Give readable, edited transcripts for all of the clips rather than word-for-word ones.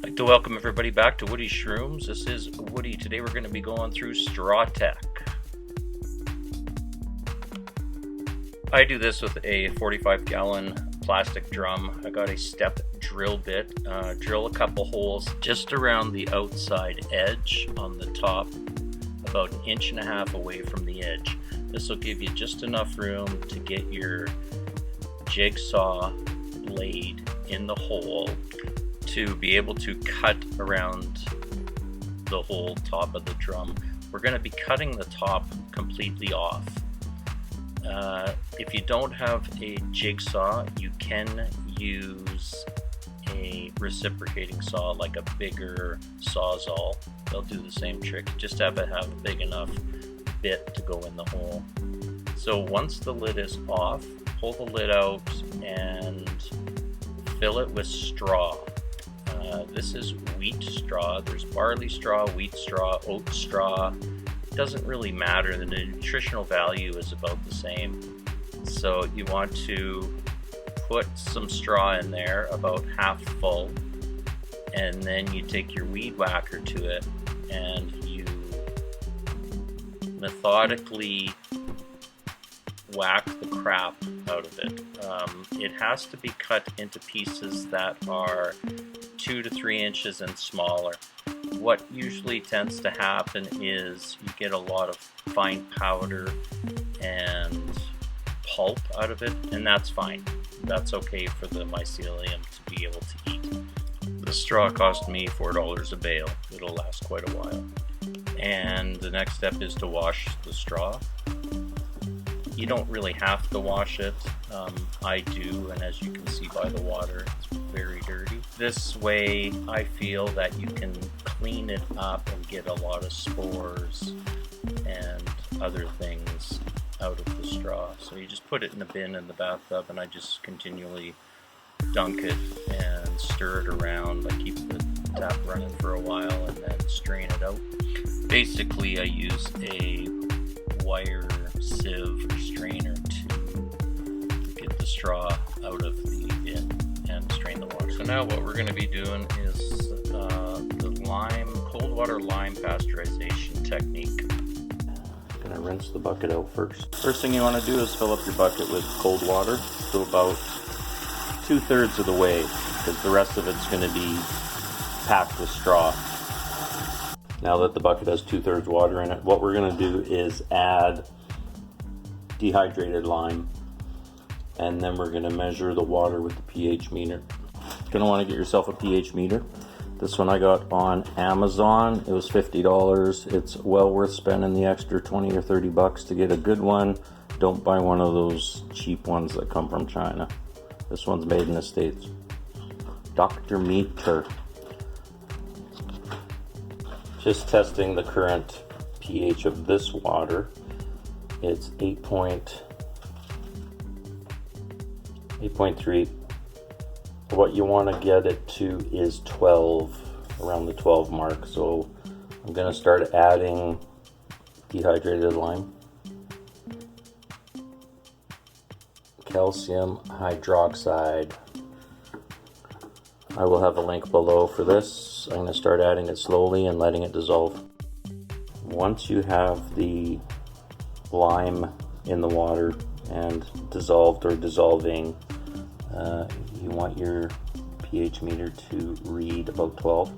I'd like to welcome everybody back to Woody Shrooms. This is Woody. Today we're going to be going through straw tech. I do this with a 45-gallon plastic drum. I got a step drill bit. Drill a couple holes just around the outside edge on the top, about 1.5 inches away from the edge. This will give you just enough room to get your jigsaw blade in the hole to be able to cut around the whole top of the drum. We're going to be cutting the top completely off. If you don't have a jigsaw, you can use a reciprocating saw, like a bigger sawzall. They'll do the same trick. Just have a big enough bit to go in the hole. So once the lid is off, pull the lid out and fill it with straw. This is wheat straw. There's barley straw, wheat straw, oat straw. It doesn't really matter. The nutritional value is about the same. So you want to put some straw in there, about half full, and then you take your weed whacker to it and you methodically whack the crap out of it. It has to be cut into pieces that are 2 to 3 inches and smaller. What usually tends to happen is you get a lot of fine powder and pulp out of it, and that's fine. That's okay for the mycelium to be able to eat. The straw cost me $4 a bale. It'll last quite a while. And the next step is to wash the straw. You don't really have to wash it. I do, and as you can see by the water, it's very dirty. This way I feel that you can clean it up and get a lot of spores and other things out of the straw. So you just put it in a bin in the bathtub, and I just continually dunk it and stir it around. I keep the tap running for a while and then strain it out. Basically I use a wire sieve or strainer to get the straw out of the bin and strain the water. So now what we're going to be doing is the cold water lime pasteurization technique. I'm going to rinse the bucket out first. First thing you want to do is fill up your bucket with cold water to about 2/3 of the way, because the rest of it's going to be packed with straw. Now that the bucket has 2/3 water in it, what we're going to do is add dehydrated lime, and then we're going to measure the water with the pH meter. You're going to want to get yourself a pH meter. This one I got on Amazon. It was $50. It's well worth spending the extra 20 or 30 bucks to get a good one. Don't buy one of those cheap ones that come from China. This one's made in the States. Dr. Meter. Just testing the current pH of this water. It's 8.3. What you want to get it to is 12, around the 12 mark. So I'm going to start adding dehydrated lime, calcium hydroxide. I will have a link below for this. I'm going to start adding it slowly and letting it dissolve. Once you have the lime in the water and dissolved or dissolving, you want your pH meter to read about 12.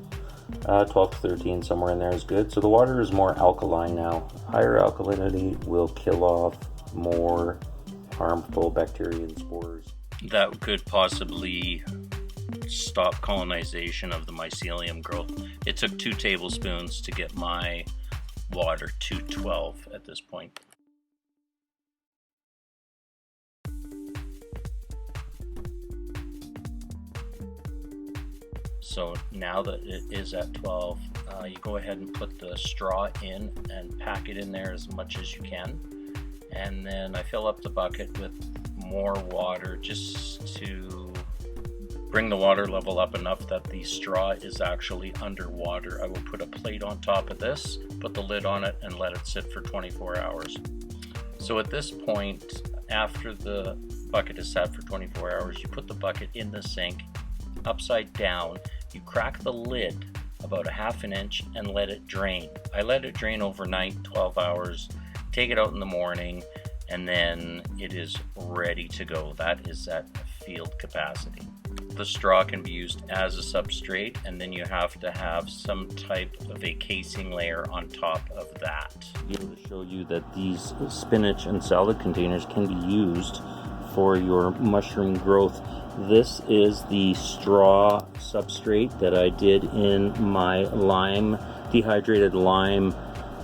12 to 13, somewhere in there is good. So the water is more alkaline now. Higher alkalinity will kill off more harmful bacteria and spores. That could possibly stop colonization of the mycelium growth. It took 2 tablespoons to get my water to 12 at this point. So now that it is at 12, you go ahead and put the straw in and pack it in there as much as you can. And then I fill up the bucket with more water just to bring the water level up enough that the straw is actually underwater. I will put a plate on top of this, put the lid on it, and let it sit for 24 hours. So at this point, after the bucket is sat for 24 hours, you put the bucket in the sink upside down You crack the lid about a half an inch and let it drain. I let it drain overnight, 12 hours, take it out in the morning, and then it is ready to go. That is at field capacity. The straw can be used as a substrate, and then you have to have some type of a casing layer on top of that. I'll be able to show you that these spinach and salad containers can be used for your mushroom growth. This is the straw substrate that I did in my dehydrated lime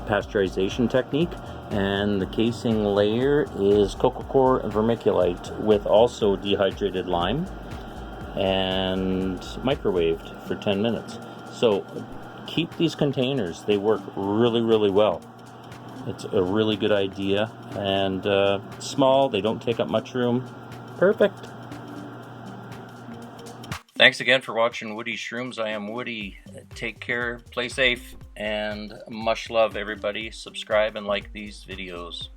pasteurization technique, and the casing layer is coco coir vermiculite with also dehydrated lime and microwaved for 10 minutes. So keep these containers, they work really well. It's a really good idea, and small, they don't take up much room. Perfect. Thanks again for watching Woody Shrooms. I am Woody. Take care, play safe, and much love, everybody. Subscribe and like these videos.